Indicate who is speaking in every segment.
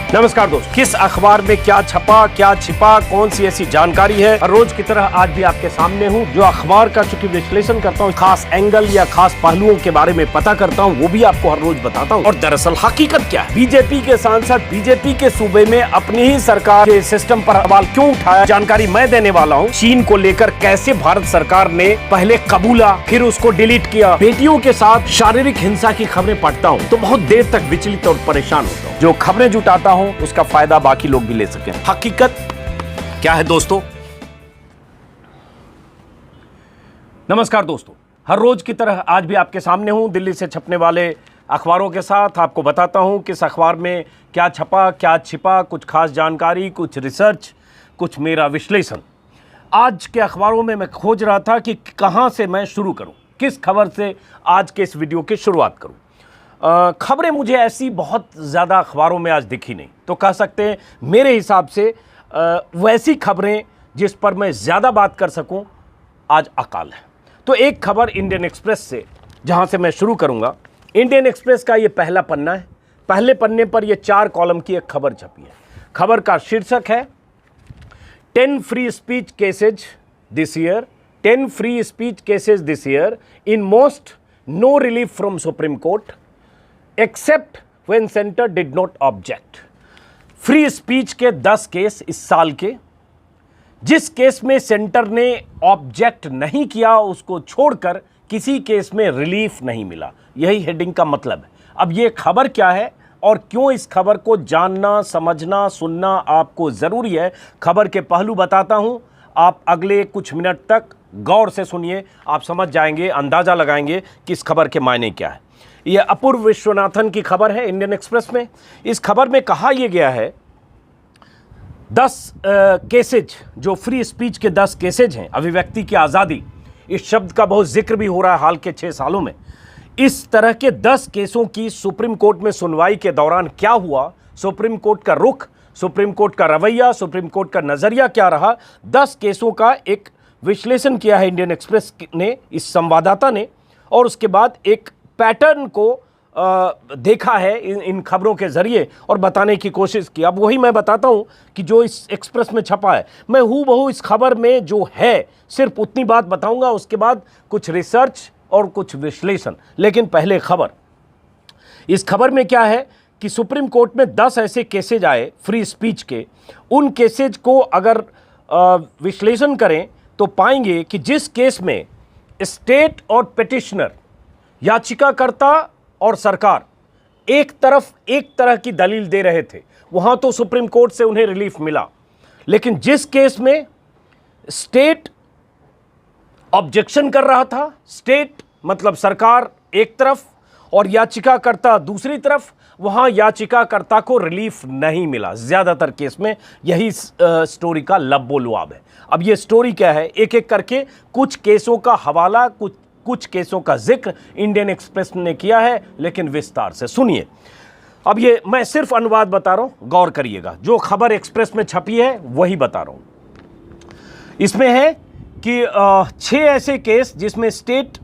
Speaker 1: नमस्कार दोस्तों, किस अखबार में क्या छपा, क्या छिपा, कौन सी ऐसी जानकारी है, हर रोज की तरह आज भी आपके सामने हूं। जो अखबार का चूंकि विश्लेषण करता हूं, खास एंगल या खास पहलुओं के बारे में पता करता हूं, वो भी आपको हर रोज बताता हूं। और दरअसल हकीकत क्या है, बीजेपी के सांसद बीजेपी के सूबे में अपनी ही सरकार के सिस्टम पर सवाल क्यों उठाया, जानकारी मैं देने वाला हूँ। चीन को लेकर कैसे भारत सरकार ने पहले कबूला, फिर उसको डिलीट किया। बेटियों के साथ शारीरिक हिंसा की खबरें पढ़ता हूँ तो बहुत देर तक विचलित और परेशान होता हूँ। जो खबरें जुटाता हूँ उसका फायदा बाकी लोग भी ले सकें। हकीकत क्या है दोस्तों? नमस्कार दोस्तों, हर रोज की तरह आज भी आपके सामने हूं दिल्ली से छपने वाले अखबारों के साथ। आपको बताता हूं किस अखबार में क्या छपा, क्या छिपा, कुछ खास जानकारी, कुछ रिसर्च, कुछ मेरा विश्लेषण। आज के अखबारों में मैं खोज रहा था कि कहां से मैं शुरू करूं, किस खबर से आज के इस वीडियो की शुरुआत करूं। खबरें मुझे ऐसी बहुत ज़्यादा अखबारों में आज दिखी नहीं, तो कह सकते हैं मेरे हिसाब से वैसी खबरें जिस पर मैं ज़्यादा बात कर सकूं आज अकाल है। तो एक खबर इंडियन एक्सप्रेस से जहां से मैं शुरू करूंगा। इंडियन एक्सप्रेस का ये पहला पन्ना है। पहले पन्ने पर ये 4 कॉलम की एक खबर छपी है। खबर का शीर्षक है 10 free speech cases this year, 10 free speech cases this year, in most no relief from Supreme Court except when centre did not object. Free speech के 10 केस इस साल के, जिस केस में सेंटर ने ऑब्जेक्ट नहीं किया उसको छोड़कर किसी केस में रिलीफ नहीं मिला। यही हेडिंग का मतलब है। अब ये खबर क्या है और क्यों इस खबर को जानना, समझना, सुनना आपको ज़रूरी है, खबर के पहलू बताता हूं। आप अगले कुछ मिनट तक गौर से सुनिए, आप समझ जाएंगे, अंदाज़ा लगाएंगे कि इस खबर के मायने क्या है। यह अपूर्व विश्वनाथन की खबर है इंडियन एक्सप्रेस में। इस खबर में कहा यह गया है 10 केसेज, जो फ्री स्पीच के 10 केसेज हैं, अभिव्यक्ति की आज़ादी, इस शब्द का बहुत जिक्र भी हो रहा है हाल के 6 सालों में। इस तरह के 10 केसों की सुप्रीम कोर्ट में सुनवाई के दौरान क्या हुआ, सुप्रीम कोर्ट का रुख, सुप्रीम कोर्ट का रवैया, सुप्रीम कोर्ट का नज़रिया क्या रहा, 10 केसों का एक विश्लेषण किया है इंडियन एक्सप्रेस ने, इस संवाददाता ने। और उसके बाद एक पैटर्न को देखा है इन खबरों के जरिए और बताने की कोशिश की। अब वही मैं बताता हूं कि जो इस एक्सप्रेस में छपा है, मैं हूबहू इस खबर में जो है सिर्फ उतनी बात बताऊंगा, उसके बाद कुछ रिसर्च और कुछ विश्लेषण। लेकिन पहले खबर। इस खबर में क्या है कि सुप्रीम कोर्ट में 10 ऐसे केसेज आए फ्री स्पीच के। उन केसेज को अगर विश्लेषण करें तो पाएंगे कि जिस केस में स्टेट और पिटिशनर, याचिकाकर्ता और सरकार एक तरह की दलील दे रहे थे, वहां तो सुप्रीम कोर्ट से उन्हें रिलीफ मिला। लेकिन जिस केस में स्टेट ऑब्जेक्शन कर रहा था, स्टेट मतलब सरकार एक तरफ और याचिकाकर्ता दूसरी तरफ, वहां याचिकाकर्ता को रिलीफ नहीं मिला। ज्यादातर केस में यही स्टोरी का लबोलुआब है। अब ये स्टोरी क्या है, एक एक करके कुछ केसों का हवाला, कुछ केसों का जिक्र इंडियन एक्सप्रेस ने किया है, लेकिन विस्तार से सुनिए। अब ये मैं सिर्फ अनुवाद बता रहा हूं, गौर करिएगा। जो खबर एक्सप्रेस में छपी है वही बता रहा हूं। इसमें है कि 6 ऐसे केस जिसमें स्टेट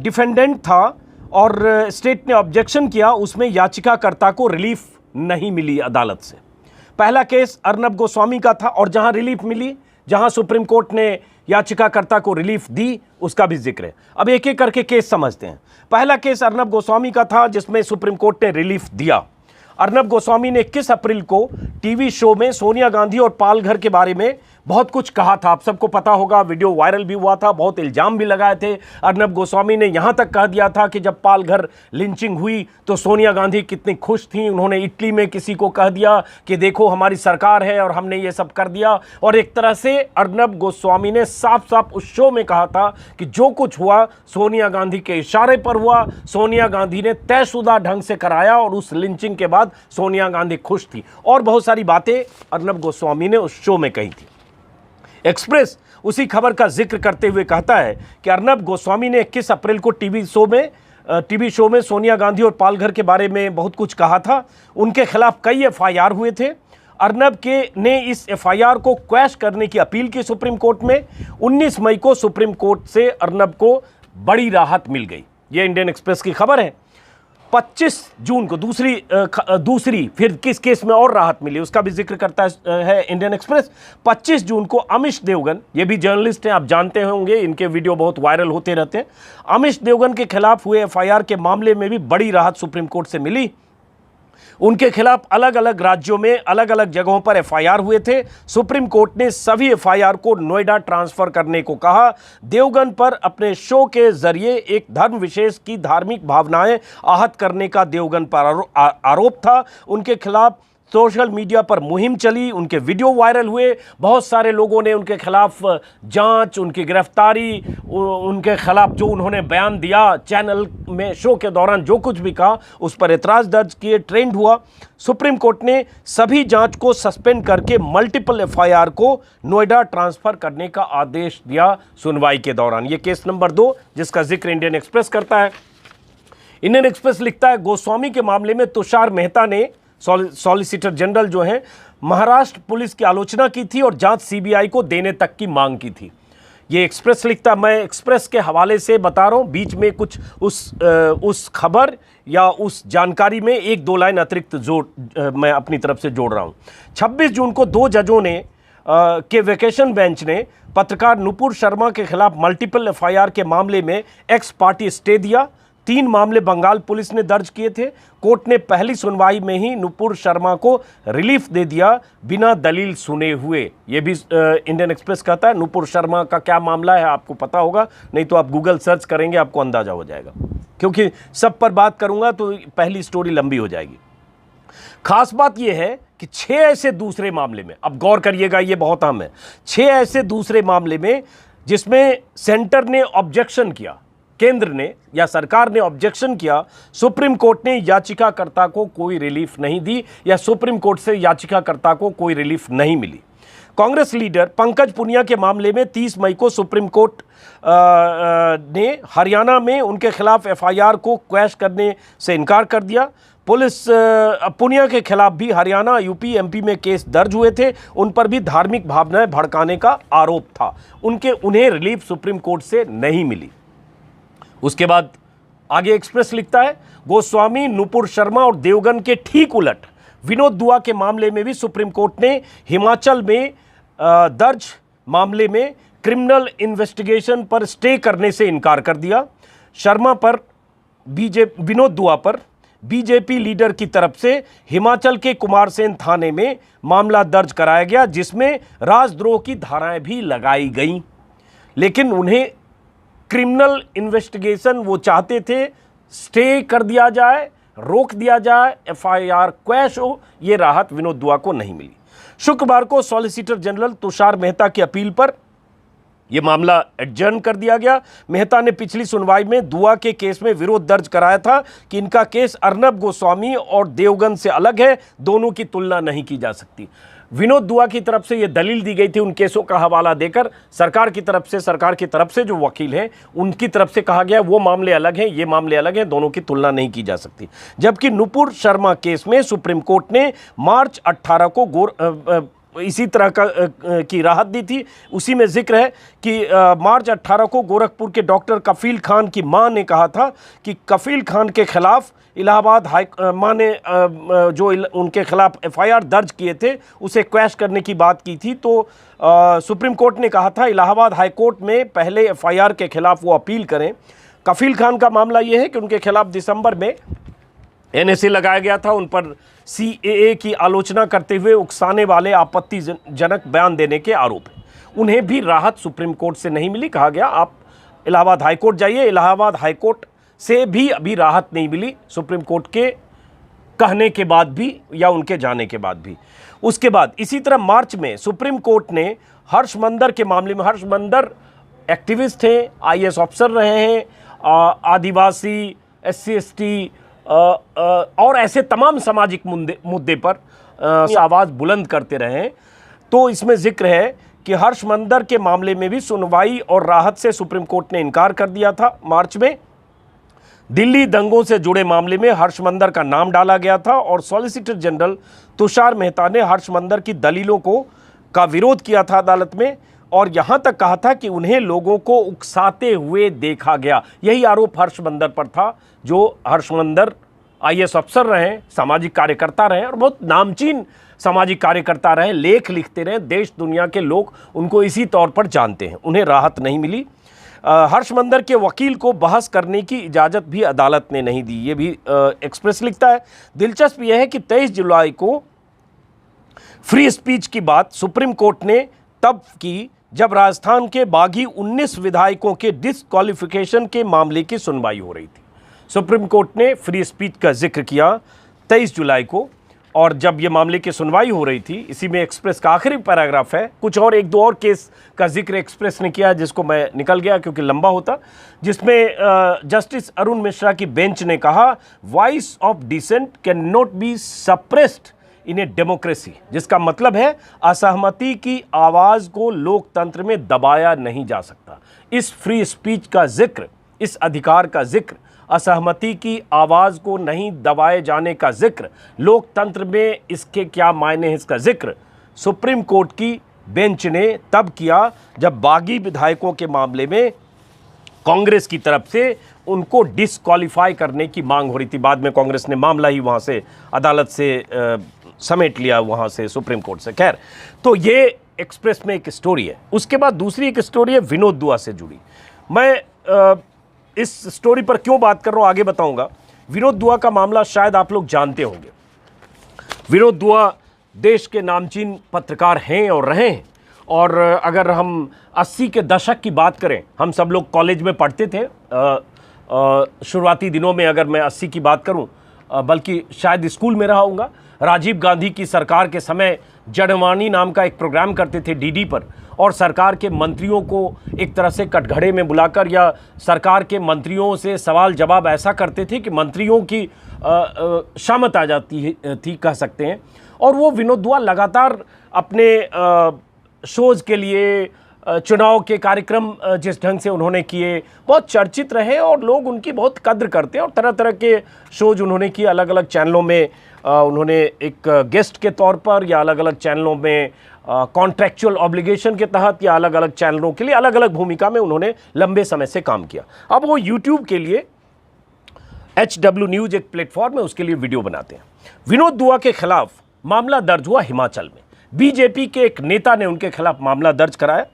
Speaker 1: डिफेंडेंट था और स्टेट ने ऑब्जेक्शन किया, उसमें याचिकाकर्ता को रिलीफ नहीं मिली अदालत से। पहला केस अर्नब गोस्वामी का था और जहां रिलीफ मिली, जहां सुप्रीम कोर्ट ने याचिकाकर्ता को रिलीफ दी, उसका भी जिक्र है। अब एक एक करके केस समझते हैं। पहला केस अर्नब गोस्वामी का था जिसमें सुप्रीम कोर्ट ने रिलीफ दिया। अर्नब गोस्वामी ने 21 अप्रैल को टीवी शो में सोनिया गांधी और पालघर के बारे में बहुत कुछ कहा था। आप सबको पता होगा, वीडियो वायरल भी हुआ था, बहुत इल्जाम भी लगाए थे। अर्नब गोस्वामी ने यहां तक कह दिया था कि जब पालघर लिंचिंग हुई तो सोनिया गांधी कितनी खुश थी। उन्होंने इटली में किसी को कह दिया कि देखो हमारी सरकार है और हमने ये सब कर दिया। और एक तरह से अर्नब गोस्वामी ने साफ साफ उस शो में कहा था कि जो कुछ हुआ सोनिया गांधी के इशारे पर हुआ, सोनिया गांधी ने तयशुदा ढंग से कराया और उस लिंचिंग के बाद सोनिया गांधी खुश थी। और बहुत सारी बातें अर्नब गोस्वामी ने उस शो में कही थी। एक्सप्रेस उसी खबर का जिक्र करते हुए कहता है कि अर्नब गोस्वामी ने 21 अप्रैल को टीवी शो में सोनिया गांधी और पालघर के बारे में बहुत कुछ कहा था। उनके खिलाफ कई एफआईआर हुए थे। अर्नब ने इस एफआईआर को क्वैश करने की अपील की सुप्रीम कोर्ट में। 19 मई को सुप्रीम कोर्ट से अर्नब को बड़ी राहत मिल गई। ये इंडियन एक्सप्रेस की खबर है। 25 जून को दूसरी फिर किस केस में और राहत मिली उसका भी जिक्र करता है इंडियन एक्सप्रेस। 25 जून को अमिश देवगन, ये भी जर्नलिस्ट हैं, आप जानते होंगे, इनके वीडियो बहुत वायरल होते रहते हैं। अमिश देवगन के खिलाफ हुए एफआईआर के मामले में भी बड़ी राहत सुप्रीम कोर्ट से मिली। उनके खिलाफ अलग अलग राज्यों में अलग अलग जगहों पर एफआईआर हुए थे। सुप्रीम कोर्ट ने सभी एफआईआर को नोएडा ट्रांसफर करने को कहा। देवगन पर अपने शो के जरिए एक धर्म विशेष की धार्मिक भावनाएं आहत करने का देवगन पर आरोप था। उनके खिलाफ सोशल मीडिया पर मुहिम चली, उनके वीडियो वायरल हुए, बहुत सारे लोगों ने उनके खिलाफ जांच, उनकी गिरफ्तारी, उनके खिलाफ जो उन्होंने बयान दिया चैनल में, शो के दौरान जो कुछ भी कहा उस पर एतराज़ दर्ज किए, ट्रेंड हुआ। सुप्रीम कोर्ट ने सभी जांच को सस्पेंड करके मल्टीपल एफआईआर को नोएडा ट्रांसफ़र करने का आदेश दिया सुनवाई के दौरान। ये केस नंबर 2 जिसका जिक्र इंडियन एक्सप्रेस करता है। इंडियन एक्सप्रेस लिखता है, गोस्वामी के मामले में तुषार मेहता ने, सॉलिसिटर जनरल जो हैं, महाराष्ट्र पुलिस की आलोचना की थी और जांच सीबीआई को देने तक की मांग की थी। ये एक्सप्रेस लिखता, मैं एक्सप्रेस के हवाले से बता रहा हूँ, बीच में कुछ उस खबर या उस जानकारी में 1-2 लाइन अतिरिक्त मैं अपनी तरफ से जोड़ रहा हूँ। 26 जून को 2 जजों ने के वेकेशन बेंच ने पत्रकार नुपुर शर्मा के खिलाफ मल्टीपल एफआईआर के मामले में एक्स पार्टी स्टे दिया। 3 मामले बंगाल पुलिस ने दर्ज किए थे। कोर्ट ने पहली सुनवाई में ही नुपुर शर्मा को रिलीफ दे दिया बिना दलील सुने हुए। ये भी इंडियन एक्सप्रेस कहता है। नुपुर शर्मा का क्या मामला है आपको पता होगा, नहीं तो आप गूगल सर्च करेंगे आपको अंदाजा हो जाएगा, क्योंकि सब पर बात करूंगा तो पहली स्टोरी लंबी हो जाएगी। खास बात यह है कि 6 ऐसे दूसरे मामले में, अब गौर करिएगा ये बहुत अहम है, 6 ऐसे दूसरे मामले में जिसमें सेंटर ने ऑब्जेक्शन किया, केंद्र ने या सरकार ने ऑब्जेक्शन किया, सुप्रीम कोर्ट ने याचिकाकर्ता को कोई रिलीफ नहीं दी या सुप्रीम कोर्ट से याचिकाकर्ता को कोई रिलीफ नहीं मिली। कांग्रेस लीडर पंकज पुनिया के मामले में 30 मई को सुप्रीम कोर्ट ने हरियाणा में उनके खिलाफ एफआईआर को क्वैश करने से इनकार कर दिया। पुलिस पुनिया के खिलाफ भी हरियाणा, यूपी, एमपी में केस दर्ज हुए थे। उन पर भी धार्मिक भावनाएं भड़काने का आरोप था। उन्हें रिलीफ सुप्रीम कोर्ट से नहीं मिली। उसके बाद आगे एक्सप्रेस लिखता है, गोस्वामी, नुपुर शर्मा और देवगन के ठीक उलट विनोद दुआ के मामले में भी सुप्रीम कोर्ट ने हिमाचल में दर्ज मामले में क्रिमिनल इन्वेस्टिगेशन पर स्टे करने से इनकार कर दिया। शर्मा पर विनोद दुआ पर बीजेपी लीडर की तरफ से हिमाचल के कुमारसेन थाने में मामला दर्ज कराया गया, जिसमें राजद्रोह की धाराएं भी लगाई गईं, लेकिन उन्हें क्रिमिनल इन्वेस्टिगेशन वो चाहते थे स्टे कर दिया जाए, रोक दिया जाए, एफआईआर क्वैश हो। ये राहत विनोद दुआ को नहीं मिली। शुक्रवार को सॉलिसिटर जनरल तुषार मेहता की अपील पर यह मामला एडजर्न कर दिया गया। मेहता ने पिछली सुनवाई में दुआ के केस में विरोध दर्ज कराया था कि इनका केस अर्नब गोस्वामी और देवगन से अलग है, दोनों की तुलना नहीं की जा सकती। विनोद दुआ की तरफ से यह दलील दी गई थी, उन केसों का हवाला देकर सरकार की तरफ से जो वकील हैं उनकी तरफ से कहा गया वो मामले अलग हैं, ये मामले अलग हैं, दोनों की तुलना नहीं की जा सकती। जबकि नुपुर शर्मा केस में सुप्रीम कोर्ट ने मार्च 18 को इसी तरह की राहत दी थी। उसी में जिक्र है कि मार्च 18 को गोरखपुर के डॉक्टर कफील खान की मां ने कहा था कि कफील खान के खिलाफ इलाहाबाद मां ने जो उनके खिलाफ एफआईआर दर्ज किए थे उसे क्वैश करने की बात की थी। तो सुप्रीम कोर्ट ने कहा था इलाहाबाद हाई कोर्ट में पहले एफआईआर के खिलाफ वो अपील करें। कफील खान का मामला ये है कि उनके खिलाफ दिसंबर में एनएसए लगाया गया था, उन पर सीएए की आलोचना करते हुए उकसाने वाले आपत्तिजनक बयान देने के आरोप हैं। उन्हें भी राहत सुप्रीम कोर्ट से नहीं मिली। कहा गया आप इलाहाबाद हाई कोर्ट जाइए। इलाहाबाद हाई कोर्ट से भी अभी राहत नहीं मिली, सुप्रीम कोर्ट के कहने के बाद भी या उनके जाने के बाद भी। उसके बाद इसी तरह मार्च में सुप्रीम कोर्ट ने हर्ष मंदर के मामले में, हर्ष मंदर एक्टिविस्ट थे, आईएएस ऑफिसर रहे हैं, आदिवासी, SC ST और ऐसे तमाम सामाजिक मुद्दे पर आवाज़ बुलंद करते रहे। तो इसमें जिक्र है कि हर्ष मंदर के मामले में भी सुनवाई और राहत से सुप्रीम कोर्ट ने इनकार कर दिया था। मार्च में दिल्ली दंगों से जुड़े मामले में हर्ष मंदर का नाम डाला गया था और सॉलिसिटर जनरल तुषार मेहता ने हर्ष मंदर की दलीलों का विरोध किया था अदालत में और यहां तक कहा था कि उन्हें लोगों को उकसाते हुए देखा गया। यही आरोप हर्ष मंदर पर था, जो हर्ष मंदर आईएएस अफसर रहे, सामाजिक कार्यकर्ता रहे और बहुत नामचीन सामाजिक कार्यकर्ता रहे, लेख लिखते रहे, देश दुनिया के लोग उनको इसी तौर पर जानते हैं। उन्हें राहत नहीं मिली। हर्ष मंदर के वकील को बहस करने की इजाज़त भी अदालत ने नहीं दी, ये भी एक्सप्रेस लिखता है। दिलचस्प यह है कि 23 जुलाई को फ्री स्पीच की बात सुप्रीम कोर्ट ने तब की जब राजस्थान के बागी 19 विधायकों के डिस्क्वालिफिकेशन के मामले की सुनवाई हो रही थी। सुप्रीम कोर्ट ने फ्री स्पीच का जिक्र किया 23 जुलाई को, और जब ये मामले की सुनवाई हो रही थी, इसी में एक्सप्रेस का आखिरी पैराग्राफ है। कुछ और एक दो और केस का जिक्र एक्सप्रेस ने किया जिसको मैं निकल गया क्योंकि लंबा होता, जिसमें जस्टिस अरुण मिश्रा की बेंच ने कहा voice of dissent can not be suppressed in a democracy, जिसका मतलब है असहमति की आवाज़ को लोकतंत्र में दबाया नहीं जा सकता। इस फ्री स्पीच का जिक्र, इस अधिकार का जिक्र, असहमति की आवाज़ को नहीं दबाए जाने का जिक्र, लोकतंत्र में इसके क्या मायने हैं इसका जिक्र सुप्रीम कोर्ट की बेंच ने तब किया जब बागी विधायकों के मामले में कांग्रेस की तरफ से उनको डिस्क्वालीफाई करने की मांग हो रही थी। बाद में कांग्रेस ने मामला ही वहाँ से अदालत से समेट लिया, वहाँ से सुप्रीम कोर्ट से। खैर, तो ये एक्सप्रेस में एक स्टोरी है। उसके बाद दूसरी एक स्टोरी है विनोद दुआ से जुड़ी। मैं इस स्टोरी पर क्यों बात कर रहा हूँ आगे बताऊंगा। विनोद दुआ का मामला शायद आप लोग जानते होंगे। विनोद दुआ देश के नामचीन पत्रकार हैं और रहे हैं, और अगर हम 80 के दशक की बात करें, हम सब लोग कॉलेज में पढ़ते थे शुरुआती दिनों में। अगर मैं 80 की बात करूं, बल्कि शायद स्कूल में रहा हूँगा। राजीव गांधी की सरकार के समय जड़वानी नाम का एक प्रोग्राम करते थे डीडी पर, और सरकार के मंत्रियों को एक तरह से कटघरे में बुलाकर या सरकार के मंत्रियों से सवाल जवाब ऐसा करते थे कि मंत्रियों की शामत आ जाती थी, कह सकते हैं। और वो विनोद दुआ लगातार अपने शोज़ के लिए, चुनाव के कार्यक्रम जिस ढंग से उन्होंने किए, बहुत चर्चित रहे और लोग उनकी बहुत कद्र करते हैं। और तरह तरह के शोज उन्होंने किए, अलग अलग चैनलों में उन्होंने एक गेस्ट के तौर पर, या अलग अलग चैनलों में कॉन्ट्रैक्चुअल ऑब्लिगेशन के तहत, या अलग अलग चैनलों के लिए अलग अलग भूमिका में उन्होंने लंबे समय से काम किया। अब वो यूट्यूब के लिए HW न्यूज़ एक प्लेटफॉर्म है, उसके लिए वीडियो बनाते हैं। विनोद दुआ के खिलाफ मामला दर्ज हुआ हिमाचल में। बीजेपी के एक नेता ने उनके खिलाफ मामला दर्ज कराया,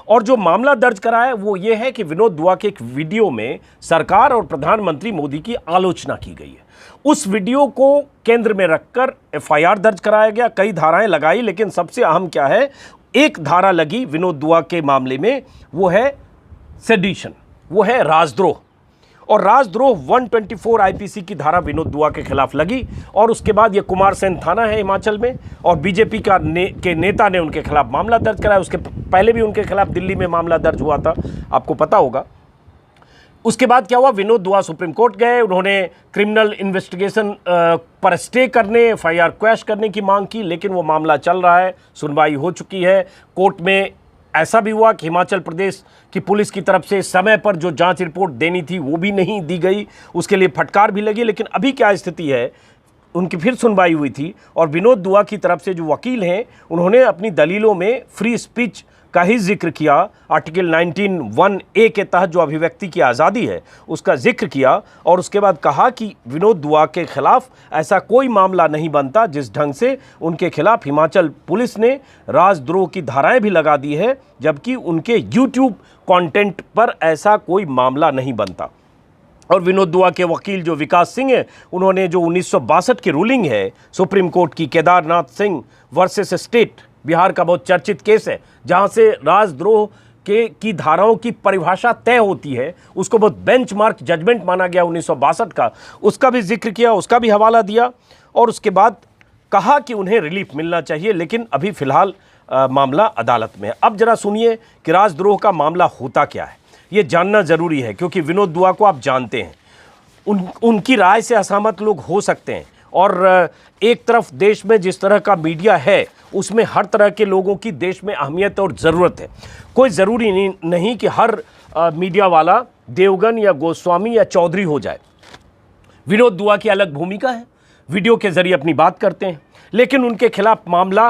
Speaker 1: और जो मामला दर्ज कराया वो ये है कि विनोद दुआ के एक वीडियो में सरकार और प्रधानमंत्री मोदी की आलोचना की गई है। उस वीडियो को केंद्र में रखकर FIR दर्ज कराया गया, कई धाराएं लगाई, लेकिन सबसे अहम क्या है, एक धारा लगी विनोद दुआ के मामले में, वो है सेडिशन, वो है राजद्रोह। और राजद्रोह 124 IPC की धारा विनोद दुआ के खिलाफ लगी। और उसके बाद ये कुमारसैन थाना है हिमाचल में, और बीजेपी के नेता ने उनके खिलाफ मामला दर्ज कराया। उसके पहले भी उनके खिलाफ दिल्ली में मामला दर्ज हुआ था, आपको पता होगा। उसके बाद क्या हुआ, विनोद दुआ सुप्रीम कोर्ट गए, उन्होंने क्रिमिनल इन्वेस्टिगेशन पर स्टे करने, FIR क्वैश करने की मांग की, लेकिन वो मामला चल रहा है, सुनवाई हो चुकी है। कोर्ट में ऐसा भी हुआ कि हिमाचल प्रदेश की पुलिस की तरफ से समय पर जो जांच रिपोर्ट देनी थी वो भी नहीं दी गई, उसके लिए फटकार भी लगी। लेकिन अभी क्या स्थिति है, उनकी फिर सुनवाई हुई थी, और विनोद दुआ की तरफ से जो वकील हैं उन्होंने अपनी दलीलों में फ्री स्पीच का ही जिक्र किया। आर्टिकल 19(1)(a) के तहत जो अभिव्यक्ति की आज़ादी है उसका जिक्र किया, और उसके बाद कहा कि विनोद दुआ के खिलाफ ऐसा कोई मामला नहीं बनता जिस ढंग से उनके खिलाफ हिमाचल पुलिस ने राजद्रोह की धाराएं भी लगा दी है, जबकि उनके यूट्यूब कंटेंट पर ऐसा कोई मामला नहीं बनता। और विनोद दुआ के वकील जो विकास सिंह है, उन्होंने जो 1962 की रूलिंग है सुप्रीम कोर्ट की, केदारनाथ सिंह वर्सेस स्टेट, बिहार का बहुत चर्चित केस है, जहां से राजद्रोह की धाराओं की परिभाषा तय होती है, उसको बहुत बेंचमार्क जजमेंट माना गया 1962 का, उसका भी जिक्र किया, उसका भी हवाला दिया। और उसके बाद कहा कि उन्हें रिलीफ मिलना चाहिए, लेकिन अभी फिलहाल मामला अदालत में है। अब जरा सुनिए कि राजद्रोह का मामला होता क्या है, ये जानना ज़रूरी है, क्योंकि विनोद दुआ को आप जानते हैं, उनकी राय से असहमत लोग हो सकते हैं। और एक तरफ देश में जिस तरह का मीडिया है उसमें हर तरह के लोगों की देश में अहमियत और ज़रूरत है। कोई ज़रूरी नहीं कि हर मीडिया वाला देवगन या गोस्वामी या चौधरी हो जाए। विनोद दुआ की अलग भूमिका है, वीडियो के ज़रिए अपनी बात करते हैं, लेकिन उनके खिलाफ मामला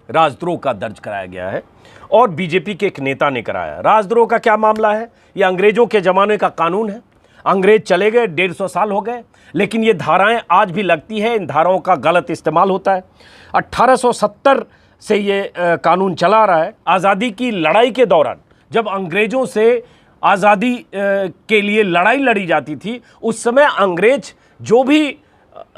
Speaker 1: राजद्रोह का दर्ज कराया गया है, और बीजेपी के एक नेता ने कराया। राजद्रोह का क्या मामला है, ये अंग्रेज़ों के ज़माने का कानून है। अंग्रेज चले गए, 150 साल हो गए, लेकिन ये धाराएं आज भी लगती है। इन धाराओं का गलत इस्तेमाल होता है। 1870 से ये कानून चला रहा है। आज़ादी की लड़ाई के दौरान जब अंग्रेज़ों से आज़ादी के लिए लड़ाई लड़ी जाती थी, उस समय अंग्रेज जो भी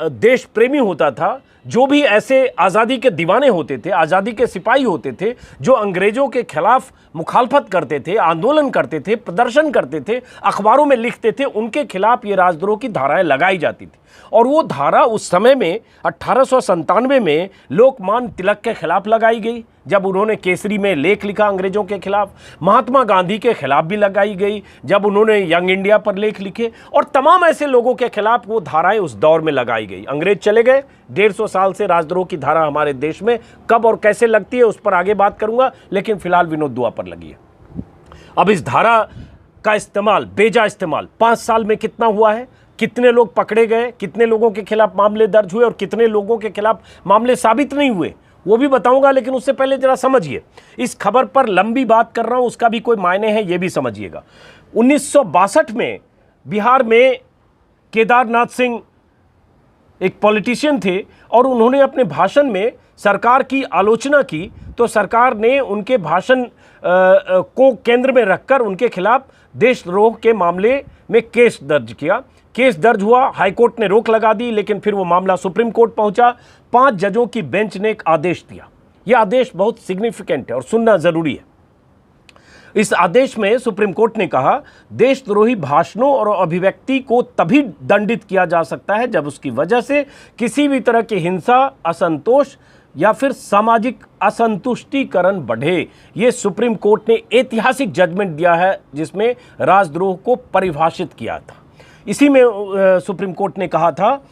Speaker 1: देश प्रेमी होता था, जो भी ऐसे आज़ादी के दीवाने होते थे, आज़ादी के सिपाही होते थे, जो अंग्रेज़ों के खिलाफ मुखालफत करते थे, आंदोलन करते थे, प्रदर्शन करते थे, अखबारों में लिखते थे, उनके खिलाफ ये राजद्रोह की धाराएं लगाई जाती थी। और वो धारा उस समय में 1897 में लोकमान्य तिलक के खिलाफ लगाई गई, जब उन्होंने केसरी में लेख लिखा अंग्रेज़ों के खिलाफ। महात्मा गांधी के खिलाफ भी लगाई गई जब उन्होंने यंग इंडिया पर लेख लिखे, और तमाम ऐसे लोगों के खिलाफ वो धाराएं उस दौर में लगाई गई। अंग्रेज चले गए, 150 साल से राजद्रोह की धारा हमारे देश में कब और कैसे लगती है उस पर आगे बात करूंगा, लेकिन फिलहाल विनोद दुआ पर लगी है। अब इस धारा का इस्तेमाल, बेजा इस्तेमाल 5 साल में कितना हुआ है, कितने लोग पकड़े गए, कितने लोगों के खिलाफ मामले दर्ज हुए और कितने लोगों के खिलाफ मामले साबित नहीं हुए, वो भी बताऊंगा। लेकिन उससे पहले जरा समझिए, इस खबर पर लंबी बात कर रहा हूं, उसका भी कोई मायने है, ये भी समझिएगा। 1962 में बिहार में केदारनाथ सिंह एक पॉलिटिशियन थे और उन्होंने अपने भाषण में सरकार की आलोचना की, तो सरकार ने उनके भाषण को केंद्र में रखकर उनके खिलाफ देशद्रोह के मामले में केस दर्ज किया। केस दर्ज हुआ, हाईकोर्ट ने रोक लगा दी, लेकिन फिर वो मामला सुप्रीम कोर्ट पहुंचा। 5 जजों की बेंच ने एक आदेश दिया। यह आदेश बहुत सिग्निफिकेंट है और सुनना जरूरी है। इस आदेश में सुप्रीम कोर्ट ने कहा, देशद्रोही भाषणों और अभिव्यक्ति को तभी दंडित किया जा सकता है जब उसकी वजह से किसी भी तरह की हिंसा, असंतोष या फिर सामाजिक असंतुष्टिकरण बढ़े। ये सुप्रीम कोर्ट ने ऐतिहासिक जजमेंट दिया है जिसमें राजद्रोह को परिभाषित किया था। इसी में सुप्रीम कोर्ट ने कहा था,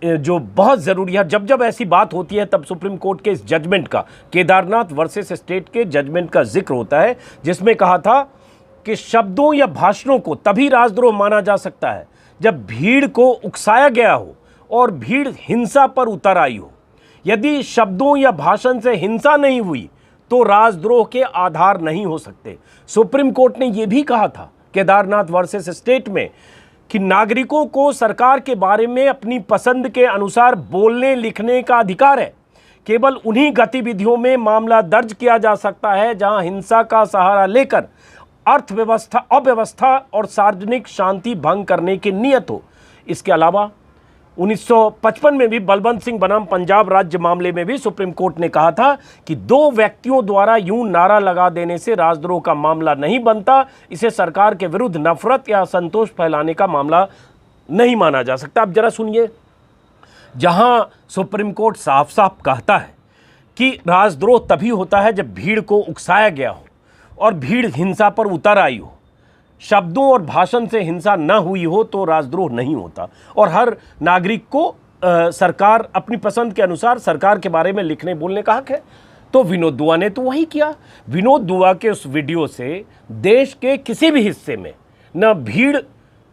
Speaker 1: जो बहुत ज़रूरी है, जब जब ऐसी बात होती है तब सुप्रीम कोर्ट के इस जजमेंट का, केदारनाथ वर्सेस स्टेट के जजमेंट का जिक्र होता है, जिसमें कहा था कि शब्दों या भाषणों को तभी राजद्रोह माना जा सकता है जब भीड़ को उकसाया गया हो और भीड़ हिंसा पर उतर आई हो। यदि शब्दों या भाषण से हिंसा नहीं हुई तो राजद्रोह के आधार नहीं हो सकते। सुप्रीम कोर्ट ने यह भी कहा था केदारनाथ वर्सेस स्टेट में कि नागरिकों को सरकार के बारे में अपनी पसंद के अनुसार बोलने लिखने का अधिकार है। केवल उन्हीं गतिविधियों में मामला दर्ज किया जा सकता है जहां हिंसा का सहारा लेकर अर्थव्यवस्था, अव्यवस्था और सार्वजनिक शांति भंग करने की नीयत हो। इसके अलावा 1955 में भी बलवंत सिंह बनाम पंजाब राज्य मामले में भी सुप्रीम कोर्ट ने कहा था कि 2 व्यक्तियों द्वारा यूं नारा लगा देने से राजद्रोह का मामला नहीं बनता, इसे सरकार के विरुद्ध नफरत या असंतोष फैलाने का मामला नहीं माना जा सकता। अब जरा सुनिए, जहां सुप्रीम कोर्ट साफ साफ कहता है कि राजद्रोह तभी होता है जब भीड़ को उकसाया गया हो और भीड़ हिंसा पर उतर आई हो, शब्दों और भाषण से हिंसा न हुई हो तो राजद्रोह नहीं होता, और हर नागरिक को सरकार अपनी पसंद के अनुसार सरकार के बारे में लिखने बोलने का हक है। तो विनोद दुआ ने तो वही किया। विनोद दुआ के उस वीडियो से देश के किसी भी हिस्से में न भीड़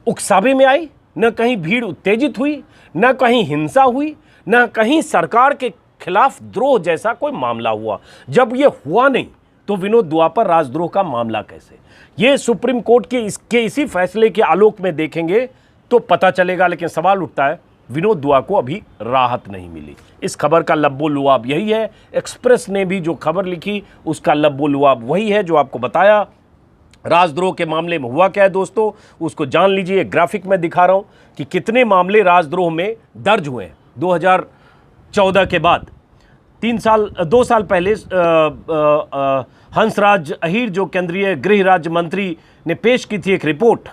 Speaker 1: उकसावे में आई, न कहीं भीड़ उत्तेजित हुई, न कहीं हिंसा हुई, न कहीं सरकार के खिलाफ द्रोह जैसा कोई मामला हुआ। जब ये हुआ नहीं तो विनोद दुआ पर राजद्रोह का मामला कैसे? ये सुप्रीम कोर्ट के इसी फैसले के आलोक में देखेंगे तो पता चलेगा। लेकिन सवाल उठता है, विनोद दुआ को अभी राहत नहीं मिली। इस खबर का लब्बो लुआब यही है। एक्सप्रेस ने भी जो खबर लिखी उसका लब्बो लुआब वही है जो आपको बताया। राजद्रोह के मामले में हुआ क्या है दोस्तों, उसको जान लीजिए। ग्राफिक में दिखा रहा हूं कि कितने मामले राजद्रोह में दर्ज हुए हैं 2014 के बाद। 2 साल पहले हंसराज अहीर जो केंद्रीय गृह राज्य मंत्री ने पेश की थी एक रिपोर्ट,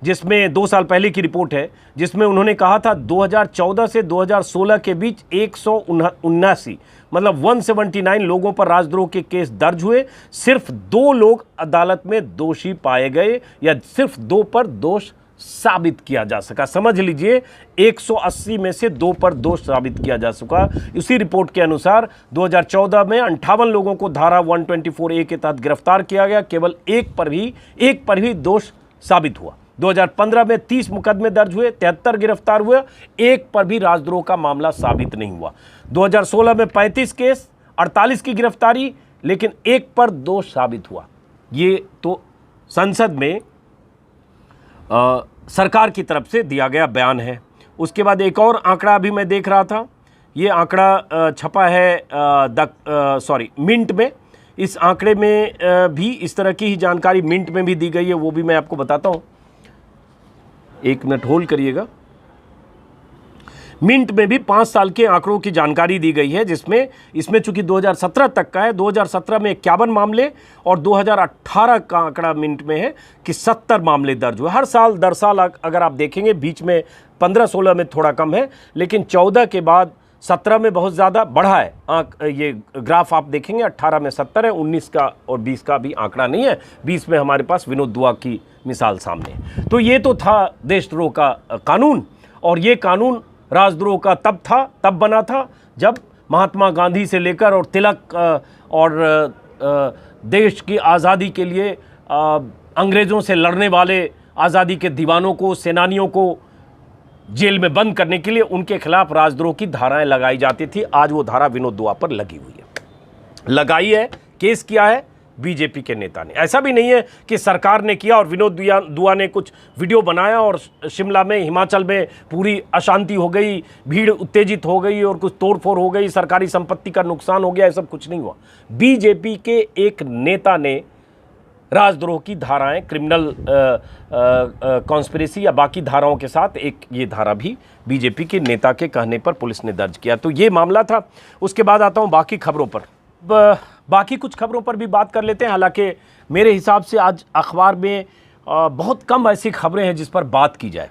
Speaker 1: जिसमें 2 साल पहले की रिपोर्ट है, जिसमें उन्होंने कहा था 2014 से 2016 के बीच 179 मतलब 179 लोगों पर राजद्रोह के केस दर्ज हुए। सिर्फ 2 लोग अदालत में दोषी पाए गए या सिर्फ 2 पर दोष साबित किया जा सका। समझ लीजिए 180 में से 2 पर दोष साबित किया जा सका। इसी रिपोर्ट के अनुसार 2014 में 58 लोगों को धारा 124A के तहत गिरफ्तार किया गया, केवल एक पर भी दोष साबित हुआ। 2015 में 30 मुकदमे दर्ज हुए, 73 गिरफ्तार हुए, एक पर भी राजद्रोह का मामला साबित नहीं हुआ। 2016 में 35 केस, 48 की गिरफ्तारी, लेकिन एक पर दोष साबित हुआ। ये तो संसद में सरकार की तरफ से दिया गया बयान है। उसके बाद एक और आंकड़ा अभी मैं देख रहा था, ये आंकड़ा छपा है मिंट में। इस आंकड़े में भी इस तरह की ही जानकारी मिंट में भी दी गई है, वो भी मैं आपको बताता हूँ। 1 मिनट होल्ड करिएगा। मिंट में भी 5 साल के आंकड़ों की जानकारी दी गई है, जिसमें इसमें चूंकि 2017 तक का है, 2017 में 51 मामले और 2018 का आंकड़ा मिंट में है कि 70 मामले दर्ज हुए। हर साल दर साल अगर आप देखेंगे, बीच में 15-16 में थोड़ा कम है, लेकिन 14 के बाद 17 में बहुत ज़्यादा बढ़ा है। ये ग्राफ आप देखेंगे, 18 में 70 है, 19 का और 20 का भी आंकड़ा नहीं है। 20 में हमारे पास विनोद दुआ की मिसाल सामने। तो ये तो था देशद्रोह का कानून, और ये कानून राजद्रोह का तब बना था जब महात्मा गांधी से लेकर और तिलक और देश की आज़ादी के लिए अंग्रेज़ों से लड़ने वाले आज़ादी के दीवानों को, सेनानियों को जेल में बंद करने के लिए उनके खिलाफ राजद्रोह की धाराएं लगाई जाती थी। आज वो धारा विनोद दुआ पर लगी हुई है, लगाई है, केस किया है बीजेपी के नेता ने। ऐसा भी नहीं है कि सरकार ने किया और विनोद दुआ ने कुछ वीडियो बनाया और शिमला में, हिमाचल में पूरी अशांति हो गई, भीड़ उत्तेजित हो गई और कुछ तोड़फोड़ हो गई, सरकारी संपत्ति का नुकसान हो गया। ये सब कुछ नहीं हुआ। बीजेपी के एक नेता ने राजद्रोह की धाराएं, क्रिमिनल कॉन्स्पिरेसी या बाकी धाराओं के साथ एक ये धारा भी बीजेपी के नेता के कहने पर पुलिस ने दर्ज किया। तो ये मामला था। उसके बाद आता हूँ बाकी खबरों पर। बाकी कुछ खबरों पर भी बात कर लेते हैं। हालांकि मेरे हिसाब से आज अखबार में बहुत कम ऐसी खबरें हैं जिस पर बात की जाए,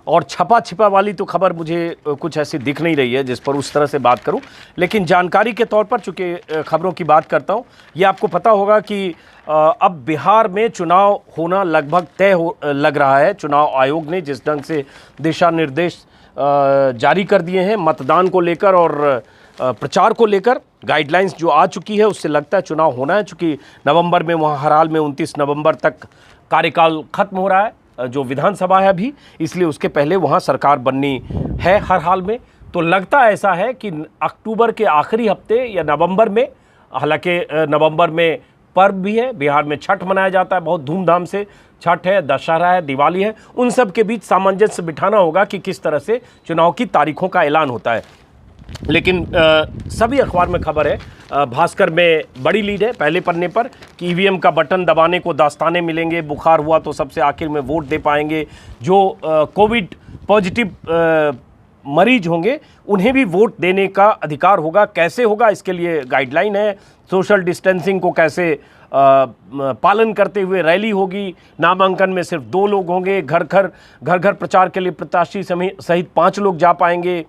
Speaker 1: और छपा छिपा वाली तो खबर मुझे कुछ ऐसी दिख नहीं रही है जिस पर उस तरह से बात करूं। लेकिन जानकारी के तौर पर चूँकि खबरों की बात करता हूं, ये आपको पता होगा कि अब बिहार में चुनाव होना लगभग तय लग रहा है। चुनाव आयोग ने जिस ढंग से दिशा निर्देश जारी कर दिए हैं मतदान को लेकर और प्रचार को लेकर, गाइडलाइंस जो आ चुकी है, उससे लगता है चुनाव होना है। चूँकि नवंबर में वहाँ हर हाल में 29 नवंबर तक कार्यकाल खत्म हो रहा है जो विधानसभा है अभी, इसलिए उसके पहले वहाँ सरकार बननी है हर हाल में। तो लगता ऐसा है कि अक्टूबर के आखिरी हफ्ते या नवंबर में, हालांकि नवंबर में पर्व भी है, बिहार में छठ मनाया जाता है बहुत धूमधाम से। छठ है, दशहरा है, दिवाली है, उन सब के बीच सामंजस्य बिठाना होगा कि किस तरह से चुनाव की तारीखों का ऐलान होता है। लेकिन सभी अखबार में खबर है, भास्कर में बड़ी लीड है पहले पन्ने पर कि ईवीएम का बटन दबाने को दास्ताने मिलेंगे, बुखार हुआ तो सबसे आखिर में वोट दे पाएंगे, जो कोविड पॉजिटिव मरीज होंगे उन्हें भी वोट देने का अधिकार होगा। कैसे होगा, इसके लिए गाइडलाइन है। सोशल डिस्टेंसिंग को कैसे पालन करते हुए रैली होगी, नामांकन में सिर्फ 2 लोग होंगे, घर घर प्रचार के लिए प्रत्याशी सहित 5 लोग जा पाएंगे।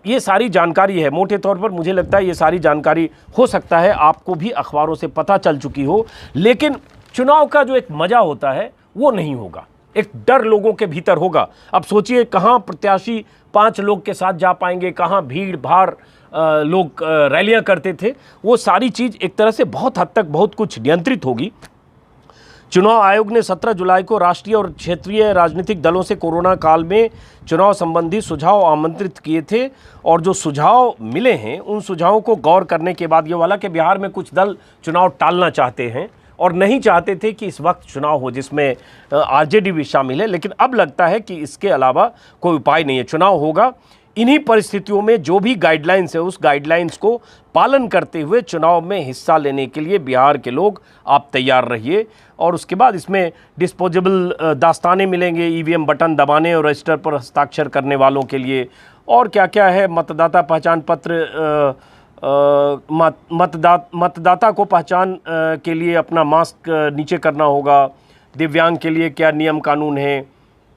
Speaker 1: ये सारी जानकारी है मोटे तौर पर। मुझे लगता है ये सारी जानकारी हो सकता है आपको भी अखबारों से पता चल चुकी हो, लेकिन चुनाव का जो एक मज़ा होता है वो नहीं होगा। एक डर लोगों के भीतर होगा। अब सोचिए कहाँ प्रत्याशी 5 लोग के साथ जा पाएंगे, कहाँ भीड़ भाड़ लोग रैलियां करते थे, वो सारी चीज़ एक तरह से बहुत हद तक बहुत कुछ नियंत्रित होगी। चुनाव आयोग ने 17 जुलाई को राष्ट्रीय और क्षेत्रीय राजनीतिक दलों से कोरोना काल में चुनाव संबंधी सुझाव आमंत्रित किए थे, और जो सुझाव मिले हैं उन सुझावों को गौर करने के बाद ये वाला कि बिहार में कुछ दल चुनाव टालना चाहते हैं और नहीं चाहते थे कि इस वक्त चुनाव हो, जिसमें आरजेडी भी शामिल है। लेकिन अब लगता है कि इसके अलावा कोई उपाय नहीं है, चुनाव होगा। इन्हीं परिस्थितियों में जो भी गाइडलाइंस है उस गाइडलाइंस को पालन करते हुए चुनाव में हिस्सा लेने के लिए बिहार के लोग आप तैयार रहिए। और उसके बाद इसमें डिस्पोजेबल दास्ताने मिलेंगे ईवीएम बटन दबाने और रजिस्टर पर हस्ताक्षर करने वालों के लिए, और क्या क्या है, मतदाता पहचान पत्र, मतदाता को पहचान के लिए अपना मास्क नीचे करना होगा, दिव्यांग के लिए क्या नियम कानून है,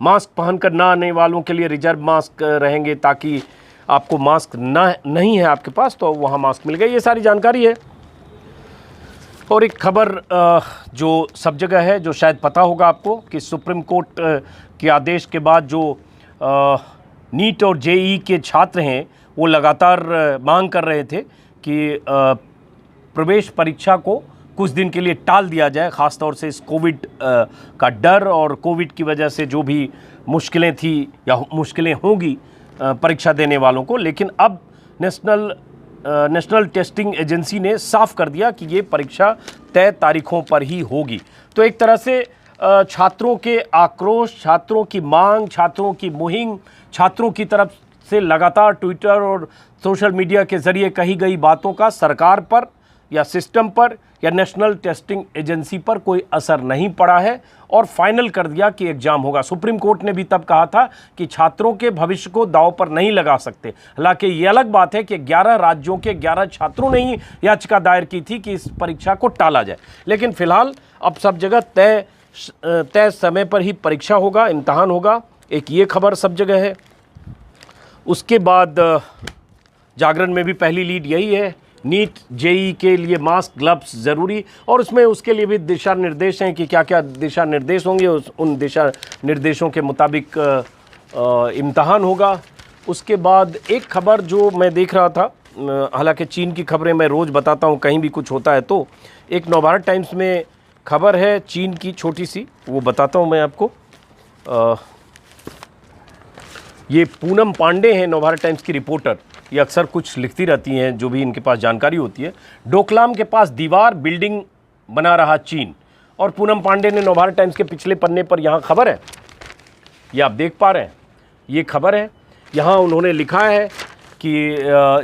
Speaker 1: मास्क पहनकर ना आने वालों के लिए रिजर्व मास्क रहेंगे ताकि आपको मास्क नहीं है आपके पास तो वहाँ मास्क मिल गए। ये सारी जानकारी है। और एक खबर जो सब जगह है, जो शायद पता होगा आपको, कि सुप्रीम कोर्ट के आदेश के बाद जो नीट और जेईई के छात्र हैं वो लगातार मांग कर रहे थे कि प्रवेश परीक्षा को कुछ दिन के लिए टाल दिया जाए, ख़ासतौर से इस कोविड का डर और कोविड की वजह से जो भी मुश्किलें थी या मुश्किलें होंगी परीक्षा देने वालों को। लेकिन अब नेशनल टेस्टिंग एजेंसी ने साफ कर दिया कि ये परीक्षा तय तारीखों पर ही होगी। तो एक तरह से छात्रों के आक्रोश, छात्रों की मांग, छात्रों की मुहिम, छात्रों की तरफ से लगातार ट्विटर और सोशल मीडिया के जरिए कही गई बातों का सरकार पर या सिस्टम पर या नेशनल टेस्टिंग एजेंसी पर कोई असर नहीं पड़ा है और फाइनल कर दिया कि एग्जाम होगा। सुप्रीम कोर्ट ने भी तब कहा था कि छात्रों के भविष्य को दांव पर नहीं लगा सकते। हालांकि ये अलग बात है कि 11 राज्यों के 11 छात्रों ने ही याचिका दायर की थी कि इस परीक्षा को टाला जाए, लेकिन फिलहाल अब सब जगह तय समय पर ही परीक्षा होगा, इम्तहान होगा। एक ये खबर सब जगह है। उसके बाद जागरण में भी पहली लीड यही है, नीट जेई के लिए मास्क ग्लव्स ज़रूरी, और उसमें उसके लिए भी दिशा निर्देश हैं कि क्या क्या दिशा निर्देश होंगे, उन दिशा निर्देशों के मुताबिक इम्तहान होगा। उसके बाद एक खबर जो मैं देख रहा था, हालांकि चीन की खबरें मैं रोज़ बताता हूं, कहीं भी कुछ होता है तो एक नवभारत टाइम्स में खबर है चीन की छोटी सी, वो बताता हूं मैं आपको। ये पूनम पांडे हैं, नवभारत टाइम्स की रिपोर्टर। ये अक्सर कुछ लिखती रहती हैं जो भी इनके पास जानकारी होती है। डोकलाम के पास दीवार बिल्डिंग बना रहा चीन, और पूनम पांडे ने नवभारत टाइम्स के पिछले पन्ने पर यहाँ खबर है, ये आप देख पा रहे हैं, ये खबर है। यहाँ उन्होंने लिखा है कि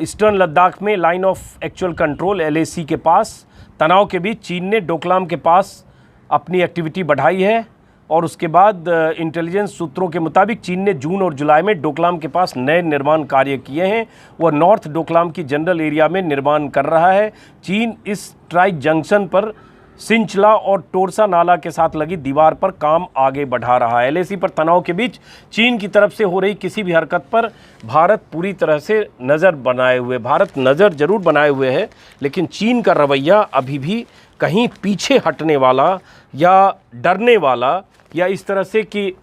Speaker 1: ईस्टर्न लद्दाख में line of actual control LAC के पास तनाव के बीच चीन ने डोकलाम के पास अपनी एक्टिविटी बढ़ाई है, और उसके बाद इंटेलिजेंस सूत्रों के मुताबिक चीन ने जून और जुलाई में डोकलाम के पास नए निर्माण कार्य किए हैं। वह नॉर्थ डोकलाम की जनरल एरिया में निर्माण कर रहा है। चीन इस ट्राई जंक्शन पर सिंचला और टोरसा नाला के साथ लगी दीवार पर काम आगे बढ़ा रहा है। LAC पर तनाव के बीच चीन की तरफ से हो रही किसी भी हरकत पर भारत पूरी तरह से भारत नज़र जरूर बनाए हुए है, लेकिन चीन का रवैया अभी भी कहीं पीछे हटने वाला या डरने वाला या इस तरह से कि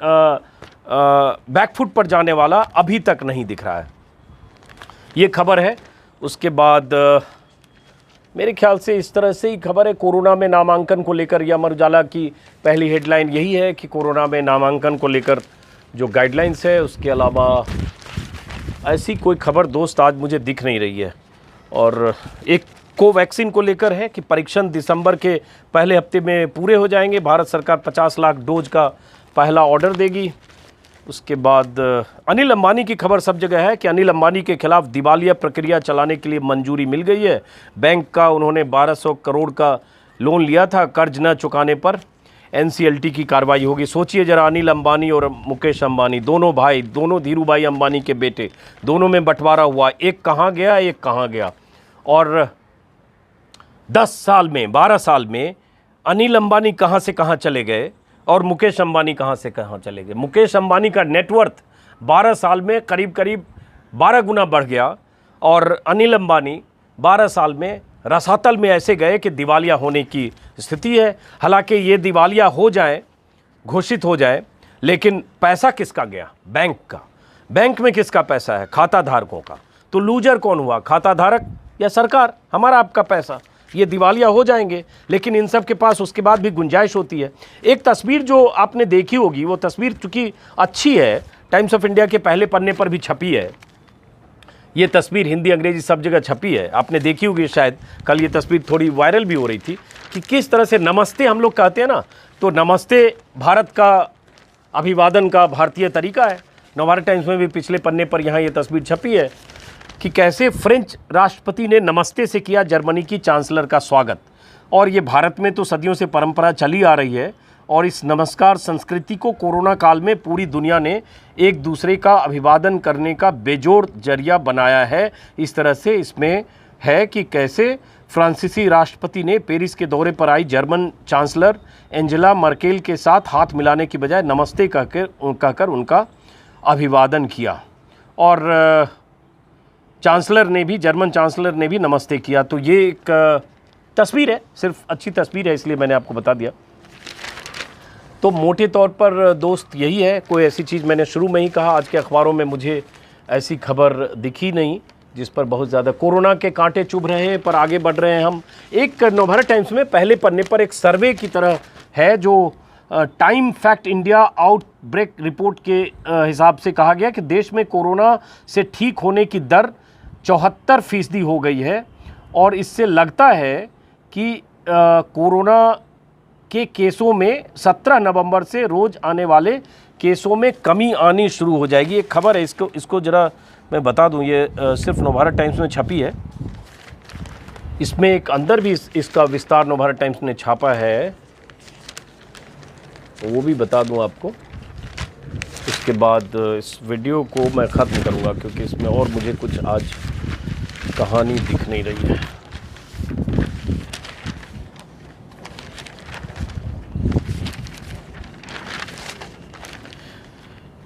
Speaker 1: बैकफुट पर जाने वाला अभी तक नहीं दिख रहा है। ये खबर है। उसके बाद मेरे ख्याल से इस तरह से ही खबर है कोरोना में नामांकन को लेकर, या अमर उजाला की पहली हेडलाइन यही है कि कोरोना में नामांकन को लेकर जो गाइडलाइंस है, उसके अलावा ऐसी कोई खबर दोस्त आज मुझे दिख नहीं रही है। और एक कोवैक्सीन को लेकर है कि परीक्षण दिसंबर के पहले हफ्ते में पूरे हो जाएंगे। भारत सरकार 50 लाख डोज का पहला ऑर्डर देगी। उसके बाद अनिल अंबानी की खबर सब जगह है कि अनिल अंबानी के खिलाफ दिवालिया प्रक्रिया चलाने के लिए मंजूरी मिल गई है। बैंक का उन्होंने 1200 करोड़ का लोन लिया था, कर्ज न चुकाने पर NCLT की कार्रवाई होगी। सोचिए जरा, अनिल अंबानी और मुकेश अंबानी दोनों भाई, दोनों धीरू भाई अंबानी के बेटे, दोनों में बंटवारा हुआ, एक कहाँ गया एक कहाँ गया। और 10 साल में 12 साल में अनिल अंबानी कहाँ से कहाँ चले गए और मुकेश अंबानी कहाँ से कहाँ चले गए। मुकेश अंबानी का नेटवर्थ 12 साल में करीब 12 गुना बढ़ गया, और अनिल अंबानी 12 साल में रसातल में ऐसे गए कि दिवालिया होने की स्थिति है। हालांकि ये दिवालिया हो जाए, घोषित हो जाए, लेकिन पैसा किसका गया? बैंक का। बैंक में किसका पैसा है? खाता धारकों का। तो लूजर कौन हुआ? खाता धारक या सरकार? हमारा आपका पैसा। ये दिवालिया हो जाएंगे, लेकिन इन सब के पास उसके बाद भी गुंजाइश होती है। एक तस्वीर जो आपने देखी होगी, वो तस्वीर चूँकि अच्छी है, टाइम्स ऑफ इंडिया के पहले पन्ने पर भी छपी है। ये तस्वीर हिंदी अंग्रेजी सब जगह छपी है, आपने देखी होगी शायद। कल ये तस्वीर थोड़ी वायरल भी हो रही थी कि किस तरह से नमस्ते हम लोग कहते हैं ना, तो नमस्ते भारत का अभिवादन का भारतीय तरीका है। नवभारत टाइम्स में भी पिछले पन्ने पर यहाँ ये तस्वीर छपी है कि कैसे फ्रेंच राष्ट्रपति ने नमस्ते से किया जर्मनी की चांसलर का स्वागत। और ये भारत में तो सदियों से परंपरा चली आ रही है, और इस नमस्कार संस्कृति को कोरोना काल में पूरी दुनिया ने एक दूसरे का अभिवादन करने का बेजोड़ जरिया बनाया है। इस तरह से इसमें है कि कैसे फ्रांसीसी राष्ट्रपति ने पेरिस के दौरे पर आई जर्मन चांसलर एंजेला मर्केल के साथ हाथ मिलाने की बजाय नमस्ते कहकर उनका अभिवादन किया, और चांसलर ने भी, जर्मन चांसलर ने भी नमस्ते किया। तो ये एक तस्वीर है, सिर्फ अच्छी तस्वीर है, इसलिए मैंने आपको बता दिया। तो मोटे तौर पर दोस्त यही है। कोई ऐसी चीज़, मैंने शुरू में ही कहा, आज के अखबारों में मुझे ऐसी खबर दिखी नहीं जिस पर बहुत ज़्यादा कोरोना के कांटे चुभ रहे हैं, पर आगे बढ़ रहे हैं हम। एक नवभारत टाइम्स में पहले पन्ने पर एक सर्वे की तरह है, जो time fact India outbreak report के हिसाब से कहा गया कि देश में कोरोना से ठीक होने की दर 74% हो गई है, और इससे लगता है कि कोरोना के केसों में 17 नवंबर से रोज़ आने वाले केसों में कमी आनी शुरू हो जाएगी। एक खबर है, इसको ज़रा मैं बता दूं, ये सिर्फ नवभारत टाइम्स में छपी है। इसमें एक अंदर भी इसका विस्तार नवभारत टाइम्स ने छापा है, वो भी बता दूं आपको। इसके बाद इस वीडियो को मैं ख़त्म करूंगा क्योंकि इसमें और मुझे कुछ आज कहानी दिख नहीं रही है।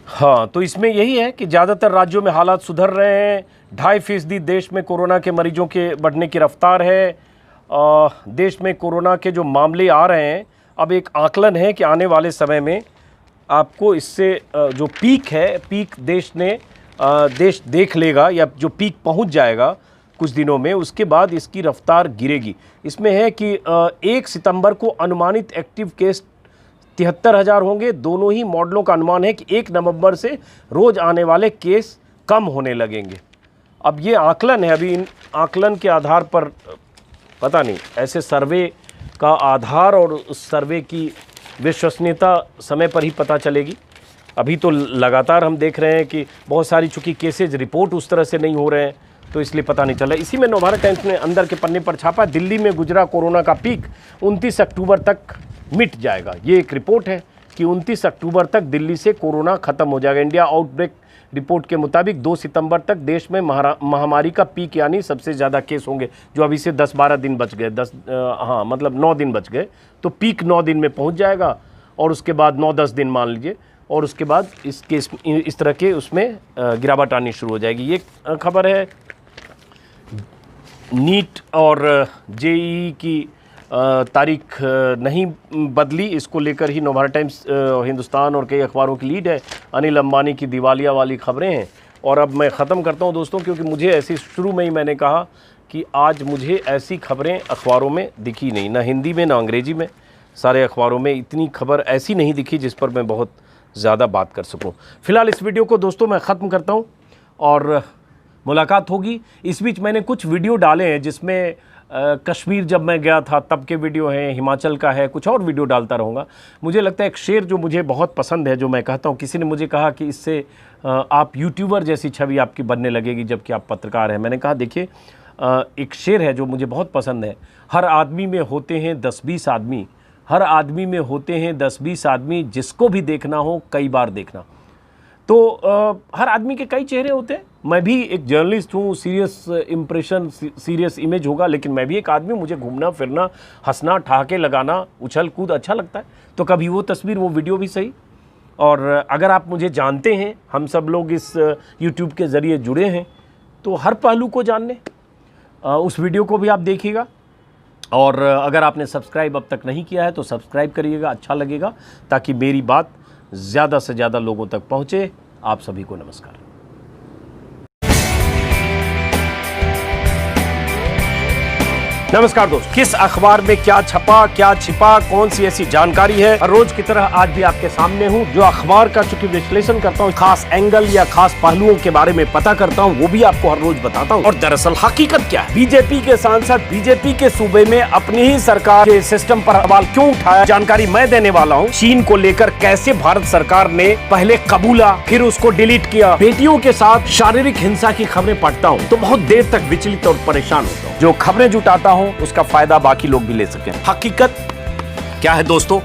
Speaker 1: हाँ, तो इसमें यही है कि ज़्यादातर राज्यों में हालात सुधर रहे हैं। 2.5% देश में कोरोना के मरीजों के बढ़ने की रफ्तार है। देश में कोरोना के जो मामले आ रहे हैं, अब एक आकलन है कि आने वाले समय में आपको इससे जो पीक है, पीक देश देख लेगा या जो पीक पहुंच जाएगा कुछ दिनों में, उसके बाद इसकी रफ्तार गिरेगी। इसमें है कि 1 सितंबर को अनुमानित एक्टिव केस 73,000 होंगे। दोनों ही मॉडलों का अनुमान है कि 1 नवंबर से रोज़ आने वाले केस कम होने लगेंगे। अब ये आकलन है, अभी इन आकलन के आधार पर पता नहीं, ऐसे सर्वे का आधार और उस सर्वे की विश्वसनीयता समय पर ही पता चलेगी। अभी तो लगातार हम देख रहे हैं कि बहुत सारी चूँकि केसेज रिपोर्ट उस तरह से नहीं हो रहे हैं, तो इसलिए पता नहीं चल रहा। इसी में नवभारत टाइम्स ने अंदर के पन्ने पर छापा, दिल्ली में गुजरा कोरोना का पीक 29 अक्टूबर तक मिट जाएगा। ये एक रिपोर्ट है कि 29 अक्टूबर तक दिल्ली से कोरोना खत्म हो जाएगा। इंडिया आउटब्रेक रिपोर्ट के मुताबिक 2 सितंबर तक देश में महामारी का पीक यानी सबसे ज़्यादा केस होंगे, जो अभी से 10-12 दिन बच गए, 9 दिन बच गए, तो पीक 9 दिन में पहुंच जाएगा और उसके बाद 9-10 दिन मान लीजिए, और उसके बाद इस तरह के उसमें गिरावट आनी शुरू हो जाएगी। ये खबर है। नीट और जेईई की तारीख नहीं बदली, इसको लेकर ही नवभारत टाइम्स, हिंदुस्तान और कई अखबारों की लीड है। अनिल अंबानी की दिवालिया वाली खबरें हैं। और अब मैं ख़त्म करता हूं दोस्तों, क्योंकि मुझे ऐसी, शुरू में ही मैंने कहा कि आज मुझे ऐसी खबरें अखबारों में दिखी नहीं, ना हिंदी में ना अंग्रेजी में, सारे अखबारों में इतनी खबर ऐसी नहीं दिखी जिस पर मैं बहुत ज़्यादा बात कर सकूँ। फ़िलहाल इस वीडियो को दोस्तों मैं ख़त्म करता हूँ और मुलाकात होगी। इस बीच मैंने कुछ वीडियो डाले हैं जिसमें कश्मीर जब मैं गया था तब के वीडियो हैं, हिमाचल का है, कुछ और वीडियो डालता रहूँगा। मुझे लगता है एक शेर जो मुझे बहुत पसंद है, जो मैं कहता हूँ, किसी ने मुझे कहा कि इससे आप यूट्यूबर जैसी छवि आपकी बनने लगेगी जबकि आप पत्रकार हैं। मैंने कहा देखिए, एक शेर है जो मुझे बहुत पसंद है, हर आदमी में होते हैं 10-20 आदमी, हर आदमी में होते हैं 10-20 आदमी, जिसको भी देखना हो कई बार देखना। तो हर आदमी के कई चेहरे होते हैं। मैं भी एक जर्नलिस्ट हूँ, सीरियस इम्प्रेशन, सीरियस इमेज होगा, लेकिन मैं भी एक आदमी, मुझे घूमना फिरना, हंसना, ठहाके लगाना, उछल कूद अच्छा लगता है। तो कभी वो तस्वीर, वो वीडियो भी सही। और अगर आप मुझे जानते हैं, हम सब लोग इस YouTube के ज़रिए जुड़े हैं, तो हर पहलू को जान लें। उस वीडियो को भी आप देखिएगा। और अगर आपने सब्सक्राइब अब तक नहीं किया है तो सब्सक्राइब करिएगा, अच्छा लगेगा, ताकि मेरी बात ज़्यादा से ज़्यादा लोगों तक पहुँचे। आप सभी को नमस्कार। नमस्कार दोस्त, किस अखबार में क्या छपा, क्या छिपा, कौन सी ऐसी जानकारी है, हर रोज की तरह आज भी आपके सामने हूं। जो अखबार का चूंकि विश्लेषण करता हूं, खास एंगल या खास पहलुओं के बारे में पता करता हूं, वो भी आपको हर रोज बताता हूं। और दरअसल हकीकत क्या है, बीजेपी के सांसद बीजेपी के सूबे में अपनी ही सरकार के सिस्टम पर सवाल क्यों उठाया, जानकारी मैं देने वाला हूँ। चीन को लेकर कैसे भारत सरकार ने पहले कबूला, फिर उसको डिलीट किया। बेटियों के साथ शारीरिक हिंसा की खबरें पढ़ता हूँ तो बहुत देर तक विचलित और परेशान होता हूँ। जो खबरें जुटाता हूँ उसका फायदा बाकी लोग भी ले सकें। हकीकत क्या है दोस्तों,